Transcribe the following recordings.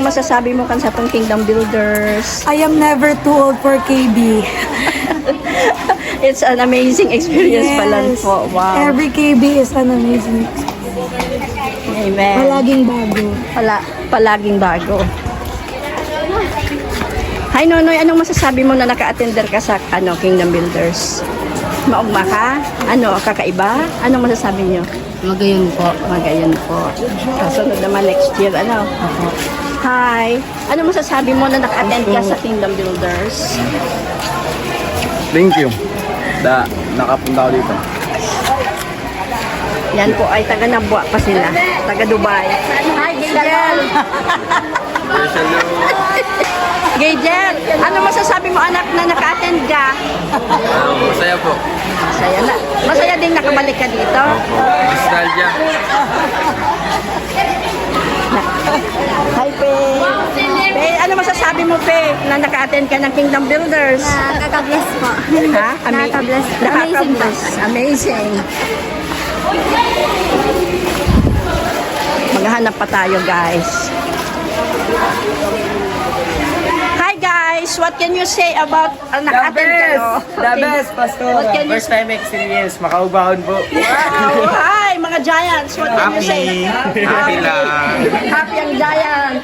Anong masasabi mo kan sa tong Kingdom Builders? I am never too old for KB. It's an amazing experience pala po. Wow. Every KB is an amazing. Amen. Palaging bago. Palaging bago. Hi Nonoy, anong masasabi mo na naka-attender ka sa Kingdom Builders? Maugma ka? Kakaiba? Anong masasabi niyo? Magayon po. Magayon po. Kasunod naman next year, Opo. Hi. Ano masasabi mo na naka-attend ka sa Kingdom Builders? Thank you. Nakapunta ako dito. Yan po ay taga Nabwa pa sila. Taga Dubai. Hi, Gayel. Gayel, ano masasabi mo anak na naka-attend ka? Masaya po. Masaya na. Masaya din nakabalik ka dito. Nostalgia. Hi, Pe. Pe, ano masasabi mo, Pe, na naka-attend ka ng Kingdom Builders? Nakaka-bless po. Ha? Nakaka-bless. Nakaka-bless. Amazing. Maghahanap pa tayo, guys. Hi, guys. What can you say about naka-attend kayo? The best, Pastor. What can you First time experience. Makaubahon po. Wow! Hi, mga Giants. What can you say? Happy lang. Happy ang Giant.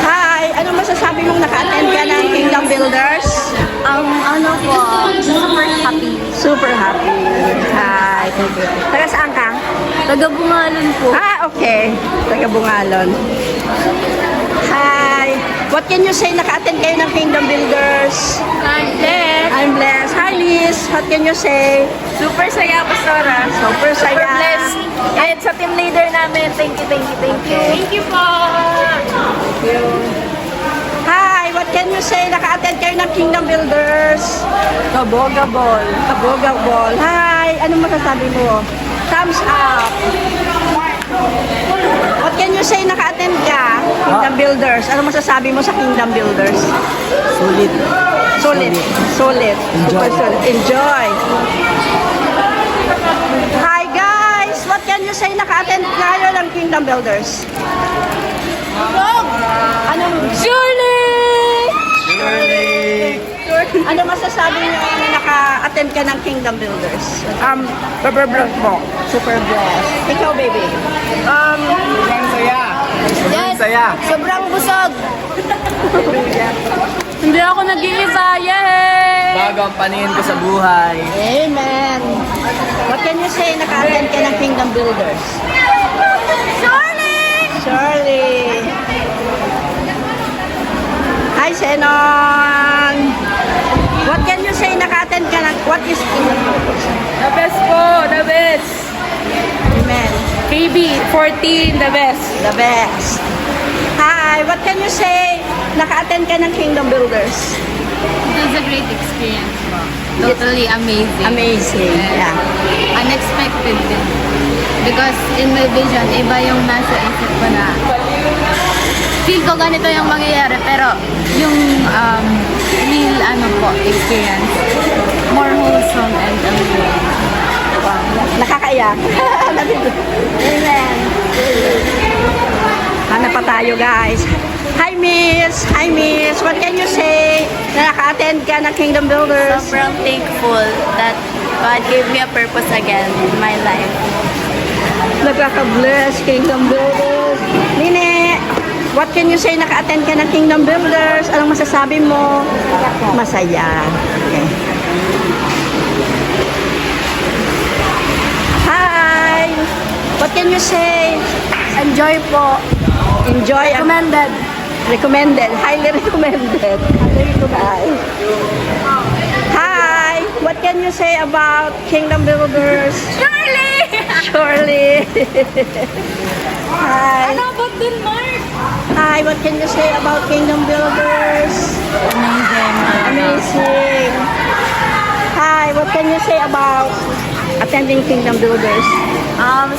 Hi, ano masasabi mong naka-attend ka ng Kingdom Builders? Ano po, super happy. Super happy. Hi, thank you. Taga saan ka? Taga-Bungalon po. Okay. Taga Bungalon. Hi. What can you say? Naka-attend kayo ng Kingdom Builders? I'm blessed. I'm blessed. Hi, Liz. What can you say? Super saya, Pastora. Super saya. Super blessed. And sa team leader namin, thank you. Thank you po. Hi, what can you say? Naka-attend kayo ng Kingdom Builders? Kabogabol. Kabogabol. Hi, anong masasabi mo? Thumbs up. What can you say? Naka-attend ka? Kingdom Builders. Anong masasabi mo sa Kingdom Builders? Sulit. Solid. Solid. Super solid. Enjoy. Hi guys! What can you say? Naka-attend kayo ng Kingdom Builders? Anong... Surely! Ano masasabi niyo na naka-attend ka ng Kingdom Builders? Super blessed po. Super blessed. Ikaw, baby? Sobrang saya. Sobrang saya. Sobrang busog. Hindi ako nag-iisa. Yay! Bago ang paningin ko sa buhay. Amen. What can you say? Naka-attend ka ng Kingdom Builders? Shirley! Hi, Senon! What can you say? Naka-attend ka ng... What is Kingdom Builders? The best po. The best. Amen. KB, 14, the best. The best. Hi, what can you say? Naka-attend ka ng Kingdom Builders? It was a great experience po. Totally amazing. Amazing. Yeah. Unexpected din. Because in my vision, iba yung nasa isip ko na feel ko ganito yung mangyayari. Pero yung real experience, more wholesome and amazing. Wow. Nakakaiyak. Amen. Hanap pa tayo, guys. Hi, Miss. Hi, Miss. What can you say? Na naka-attend ka ng Kingdom Builders? Sobrang thankful that God gave me a purpose again in my life. Nagkaka-bless Kingdom Builders. Nine, what can you say? Naka-attend ka ng Kingdom Builders? Anong masasabi mo? Masaya. Okay. Hi! What can you say? Enjoy po. Enjoy. Recommended. Recommended. Highly recommended. Hi. Hi. What can you say about Kingdom Builders? Surely. Hi. Ano about Denmark? Hi. What can you say about Kingdom Builders? Amazing. Hi. What can you say about attending Kingdom Builders?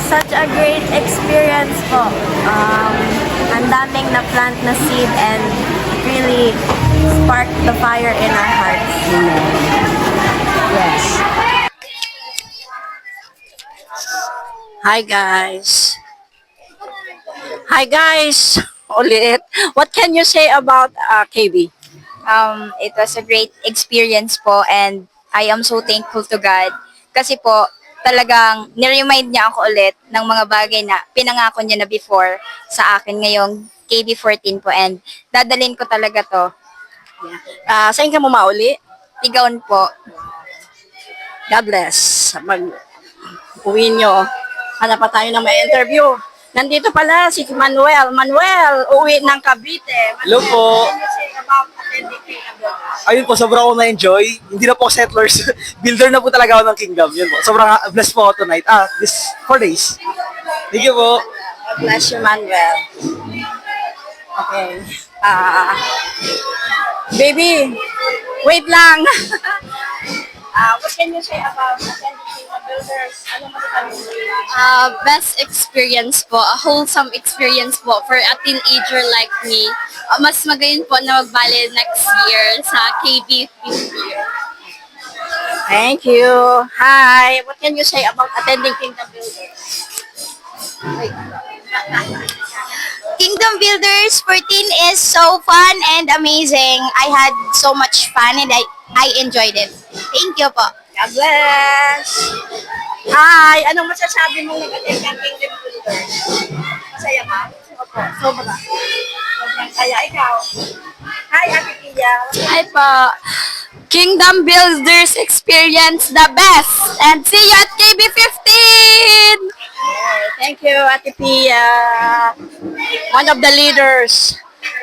Such a great experience po. Ang daming na-plant na seed and really sparked the fire in our hearts. Yes. Hi guys. Hi guys. Ulit. What can you say about KB? It was a great experience po and I am so thankful to God. Kasi po, talagang niremind niya ako ulit ng mga bagay na pinangako niya na before sa akin ngayong KB14 po and dadalhin ko talaga to. Saan ka mo mauli? Tigaon po. God bless. Uwi nyo. Hanap pa tayo ng may interview. Nandito pala si Manuel. Manuel, uwi ng Cavite. Hello po. What can you say about attending Kingdom Builders? Ayun po, sobrang ako na-enjoy. Hindi na po ako settlers. Builder na po talaga ako ng kingdom. Yun po. Sobrang blessed po ako tonight. This 4 days. Thank you po. God bless you, Manuel. Okay. Baby, wait lang. What can you say about attending Kingdom Builders? Ano masasabi mo? Best experience po, a wholesome experience po for a teenager like me. Mas magayon po na magbali next year sa KB 5th year. Thank you. Hi. What can you say about attending Kingdom Builders? Kingdom Builders 14 is so fun and amazing. I had so much fun and I enjoyed it. Thank you po. God bless. Hi. Anong masasabi mong nag-attend ng Kingdom Builders? Masaya ka? Opo. Sobra. Sobrang saya. Ikaw. Hi, Ate Pia. Hi po. Kingdom Builders experience the best. And see you at KB 15! Thank you, Ate Pia. One of the leaders.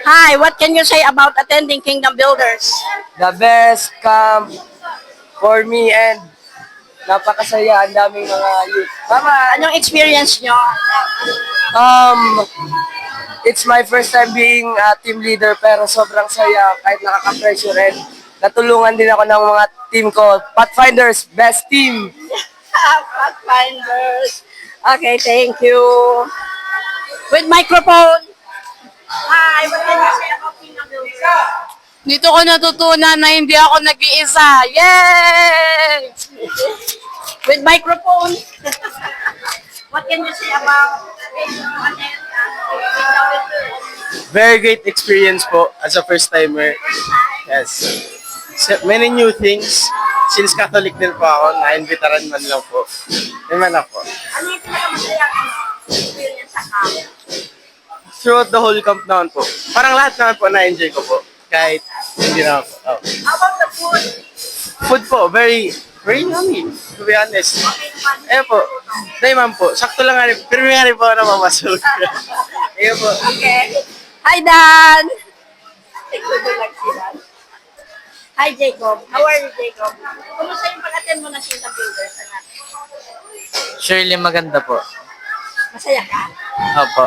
Hi, what can you say about attending Kingdom Builders? The best camp for me and napakasaya. Ang daming mga youth. Mama, anong experience nyo? It's my first time being a team leader pero sobrang saya kahit nakaka-pressure and natulungan din ako ng mga team ko. Pathfinders, best team! Pathfinders. Okay, thank you. With microphone. Hi, what can you say about Kingdom Builders? Dito ko natutunan na hindi ako nag-iisa. Yay! With microphone. What can you say about Kingdom Builders? Very great experience po as a first timer. Yes. So, many new things. Since Catholic din po ako, na-invitaran man lang po. Yun man ako. Ano yung pinakamasayang experience sa camp? Throughout the whole camp naman po. Parang lahat naman po na-enjoy ko po. Kahit hindi na po. Oh. How about the food? Food po, very yummy. To be honest. Ayun po. Dahil man po. Sakto lang nga rin. Pero nga rin po ako na mamasok. Ayun po. Okay. Hi, Dan! Hi, Jacob. How are you, Jacob? Kumusta yung pag-attend mo ng Kingdom Builders, anak? Surely maganda po. Masaya ka? Opo.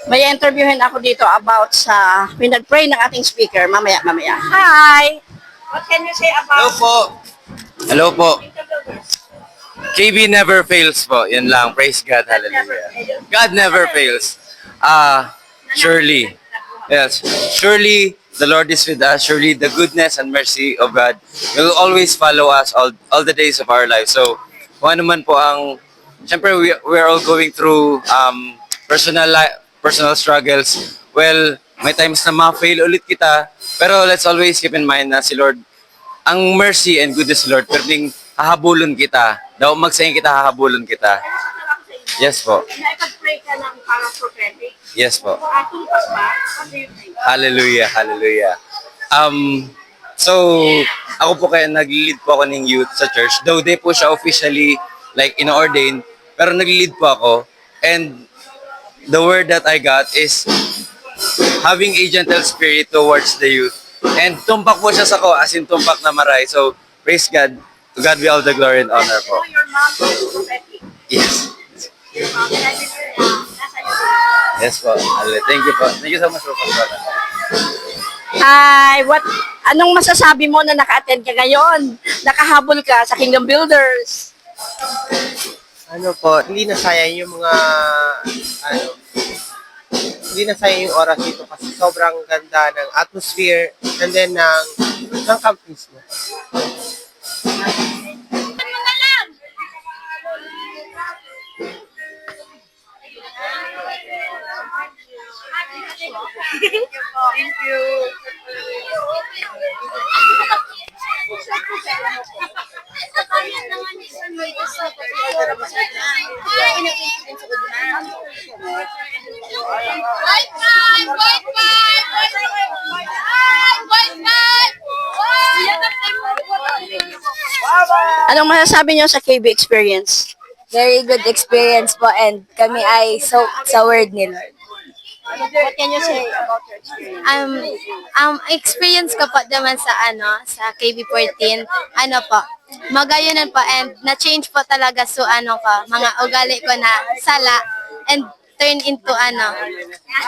May interviewin ako dito about sa pinag-pray ng ating speaker. Mamaya. Hi! What can you say Hello about po. Hello po. Kingdom Builders? KB never fails po. Yan lang. Praise God. Hallelujah. God never fails. Surely. Yes. Surely the Lord is with us. Surely the goodness and mercy of God will always follow us all the days of our life. So, kung ano man po ang... Siyempre, we're all going through personal struggles. Well, may times na ma-fail ulit kita. Pero let's always keep in mind na si Lord, ang mercy and goodness Lord, pwedeng hahabulon kita. Daw magsayang kita, hahabulon kita. Yes po. Nakipag-pray ka ng parang prophetic. Yes po. Tumpas ba? What do you think? Hallelujah, hallelujah. So, ako po kaya nag-lead po ako ng youth sa church. Though di po siya officially like ino-ordain, pero nag-lead po ako. And the word that I got is having a gentle spirit towards the youth. And tumpak po siya sa ko, as in tumpak na maray. So, praise God. To God be all the glory and honor po. So, your mom is prophetic. Yes. Your mom, nasa iyo. Yes po. Thank you po. Thank you so much po. Hi, anong masasabi mo na naka-attend ka ngayon? Nakahabol ka sa Kingdom Builders. Ano po, hindi na sayang yung mga, hindi na sayang yung oras dito kasi sobrang ganda ng atmosphere and then ng camp mismo. Anong masasabi niyo sa KB experience? Very good experience po and kami ay so sa word ni Lord. What can you say about your experience? Experience ko po naman sa KB14, po, magayonan po and na-change po talaga mga ugali ko na sala and turn into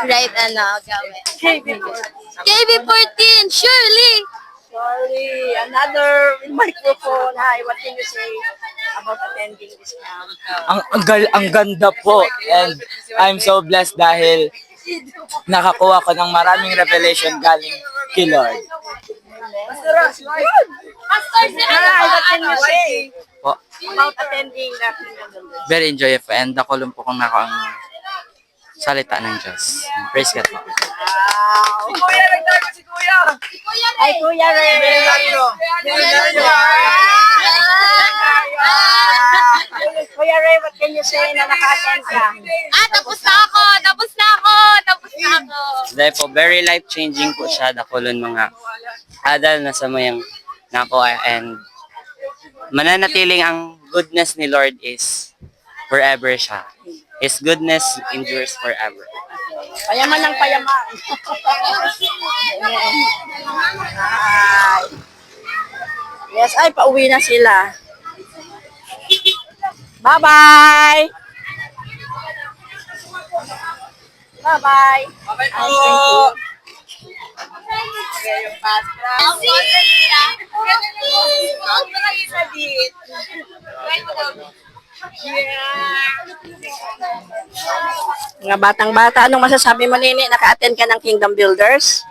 right gawin. KB14, surely! Sorry, another microphone. Hi, what can you say about attending this camp? Ang ganda po and I'm so blessed dahil nakakuha ko ng maraming revelation galing kay Lord. Hi, what can you say Po, about attending the Kingdom Builders? very enjoyable and nakulong po kung nako ang salita ng Diyos. Praise God po. Wow. Kuya, nagtago si Kuya. Ay, Kuya Ray. Kuya Ray, what can you say na naka-attend ka? Tapos na ako! Dahil po, very life-changing po siya. Nakulon mga adal na sa mayang nako and mananatiling ang goodness ni Lord is forever siya. His goodness endures forever. Payaman ng payaman. Ay. Yes, ay, pauwi na sila. Bye-bye! Bye-bye! Bye-bye po! Okay, yung pasta. Mga batang-bata, anong masasabi mo, Nini? Naka-attend ka ng Kingdom Builders?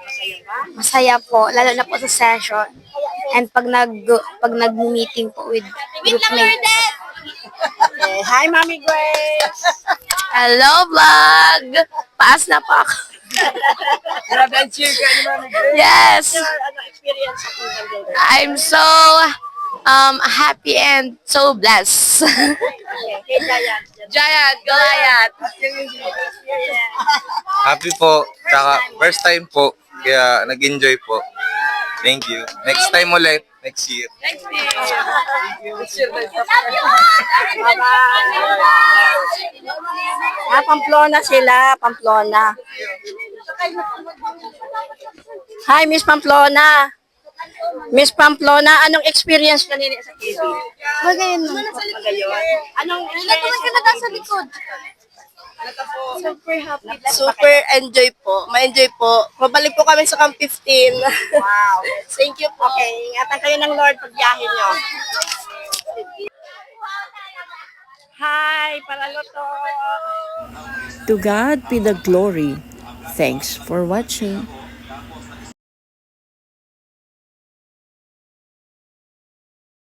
Masaya po, lalo na po sa session. And pag nag-meeting po with groupmates. Okay. Hi, Mami Grace! Hello, vlog! Paas na po ako. Grabe ang cheer ka ni Mami Grace. Yes! Ano experience sa Kingdom Builders? I'm so happy and so blessed. Okay, kay Giant. Giant, Goliath. Happy po. Tsaka first time po. Kaya nag-enjoy po. Thank you. Next time ulit. Next year. Pamplona sila, Pamplona. Hi, Miss Pamplona. Miss Pamplona, anong experience kanina sa KB? Magayon mo. Magayon. Anong experience sa likod? Super happy. Super enjoy po. Ma-enjoy po. Mabalik po kami sa Camp 15. Wow. Thank you po. Okay, ingatan kayo ng Lord pag biyahe nyo. Hi, Paraloto. To God be the glory. Thanks for watching.